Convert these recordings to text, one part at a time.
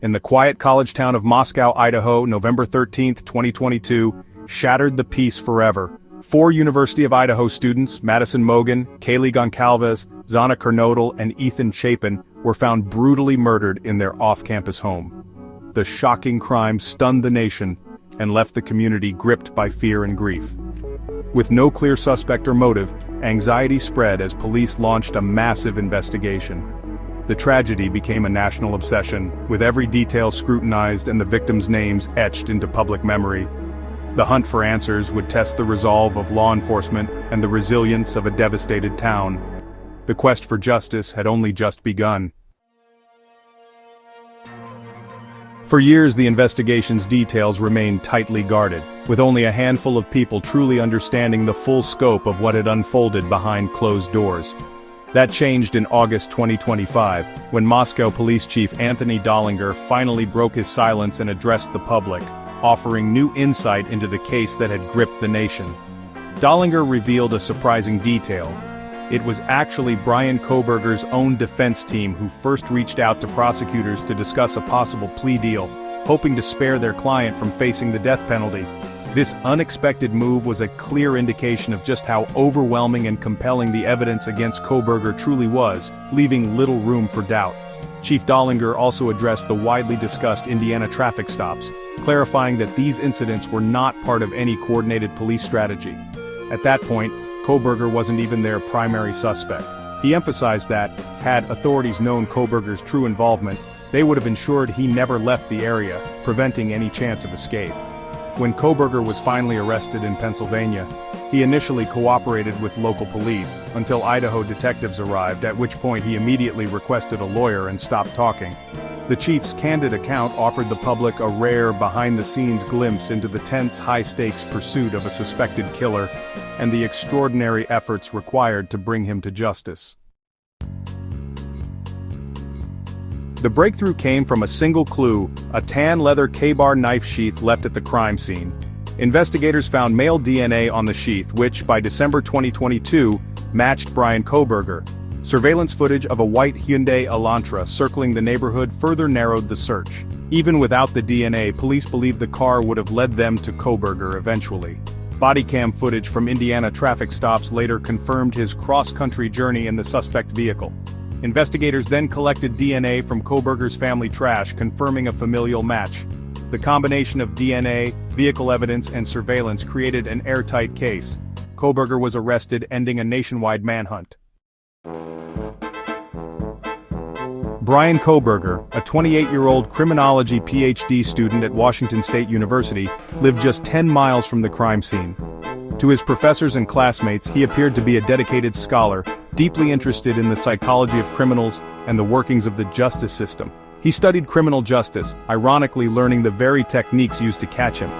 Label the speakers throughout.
Speaker 1: in the quiet college town of Moscow, Idaho, November 13, 2022, shattered the peace forever. 4 University of Idaho students, Madison Mogan, Kaylee Goncalves, Zana Kernodle, and Ethan Chapin, were found brutally murdered in their off-campus home. The shocking crime stunned the nation and left the community gripped by fear and grief. With no clear suspect or motive, anxiety spread as police launched a massive investigation. The tragedy became a national obsession, with every detail scrutinized and the victims' names etched into public memory. The hunt for answers would test the resolve of law enforcement and the resilience of a devastated town. The quest for justice had only just begun. For years, the investigation's details remained tightly guarded, with only a handful of people truly understanding the full scope of what had unfolded behind closed doors. That changed in August 2025, when Moscow Police Chief Anthony Dollinger finally broke his silence and addressed the public, offering new insight into the case that had gripped the nation. Dollinger revealed a surprising detail. It was actually Brian Kohberger's own defense team who first reached out to prosecutors to discuss a possible plea deal, hoping to spare their client from facing the death penalty. This unexpected move was a clear indication of just how overwhelming and compelling the evidence against Kohberger truly was, leaving little room for doubt. Chief Dollinger also addressed the widely discussed Indiana traffic stops, clarifying that these incidents were not part of any coordinated police strategy. At that point, Kohberger wasn't even their primary suspect. He emphasized that, had authorities known Kohberger's true involvement, they would have ensured he never left the area, preventing any chance of escape. When Kohberger was finally arrested in Pennsylvania, he initially cooperated with local police, until Idaho detectives arrived, at which point he immediately requested a lawyer and stopped talking. The chief's candid account offered the public a rare behind-the-scenes glimpse into the tense, high-stakes pursuit of a suspected killer, and the extraordinary efforts required to bring him to justice. The breakthrough came from a single clue, a tan leather K-bar knife sheath left at the crime scene. Investigators found male DNA on the sheath which, by December 2022, matched Brian Kohberger. Surveillance footage of a white Hyundai Elantra circling the neighborhood further narrowed the search. Even without the DNA, police believed the car would have led them to Kohberger eventually. Body cam footage from Indiana traffic stops later confirmed his cross-country journey in the suspect vehicle. Investigators then collected DNA from Kohberger's family trash, confirming a familial match. The combination of DNA, vehicle evidence, and surveillance created an airtight case. Kohberger was arrested, ending a nationwide manhunt. Brian Kohberger, a 28-year-old criminology PhD student at Washington State University, lived just 10 miles from the crime scene. To his professors and classmates, he appeared to be a dedicated scholar, deeply interested in the psychology of criminals and the workings of the justice system. He studied criminal justice, ironically learning the very techniques used to catch him.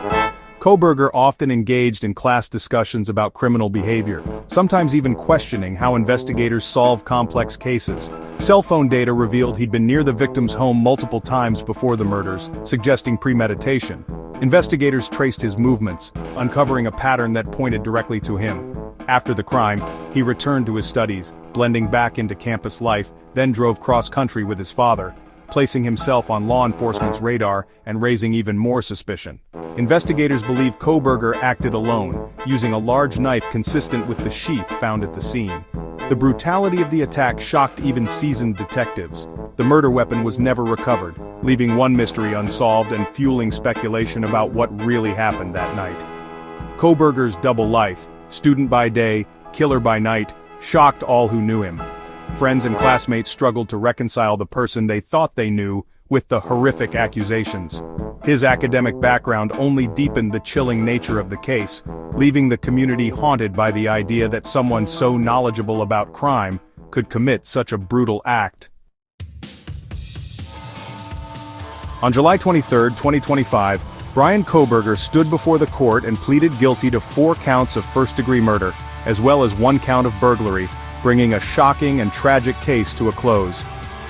Speaker 1: Kohberger often engaged in class discussions about criminal behavior, sometimes even questioning how investigators solve complex cases. Cell phone data revealed he'd been near the victim's home multiple times before the murders, suggesting premeditation. Investigators traced his movements, uncovering a pattern that pointed directly to him. After the crime, he returned to his studies, blending back into campus life, then drove cross-country with his father, placing himself on law enforcement's radar and raising even more suspicion. Investigators believe Kohberger acted alone, using a large knife consistent with the sheath found at the scene. The brutality of the attack shocked even seasoned detectives. The murder weapon was never recovered, leaving one mystery unsolved and fueling speculation about what really happened that night. Kohberger's double life, student by day, killer by night, shocked all who knew him. Friends and classmates struggled to reconcile the person they thought they knew with the horrific accusations. His academic background only deepened the chilling nature of the case, leaving the community haunted by the idea that someone so knowledgeable about crime could commit such a brutal act. On July 23, 2025, Brian Kohberger stood before the court and pleaded guilty to 4 counts of first-degree murder, as well as 1 count of burglary, bringing a shocking and tragic case to a close.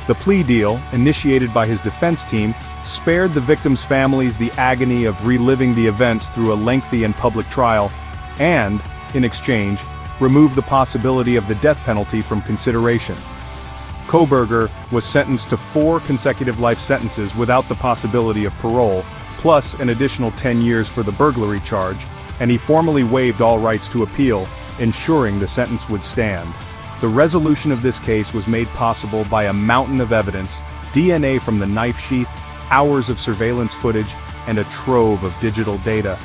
Speaker 1: The plea deal, initiated by his defense team, spared the victims' families the agony of reliving the events through a lengthy and public trial, and, in exchange, removed the possibility of the death penalty from consideration. Kohberger was sentenced to 4 consecutive life sentences without the possibility of parole, plus an additional 10 years for the burglary charge, and he formally waived all rights to appeal, ensuring the sentence would stand. The resolution of this case was made possible by a mountain of evidence, DNA from the knife sheath, hours of surveillance footage, and a trove of digital data.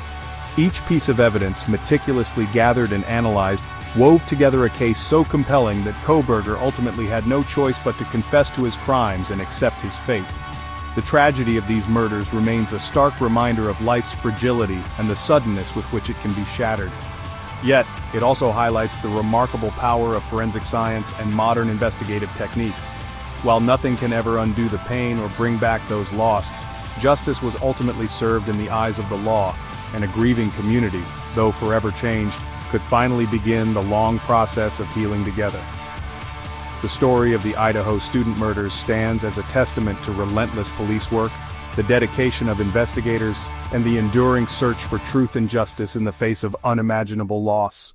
Speaker 1: Each piece of evidence, meticulously gathered and analyzed, wove together a case so compelling that Kohberger ultimately had no choice but to confess to his crimes and accept his fate. The tragedy of these murders remains a stark reminder of life's fragility and the suddenness with which it can be shattered. Yet, it also highlights the remarkable power of forensic science and modern investigative techniques. While nothing can ever undo the pain or bring back those lost, justice was ultimately served in the eyes of the law, and a grieving community, though forever changed, could finally begin the long process of healing together. The story of the Idaho student murders stands as a testament to relentless police work, the dedication of investigators, and the enduring search for truth and justice in the face of unimaginable loss.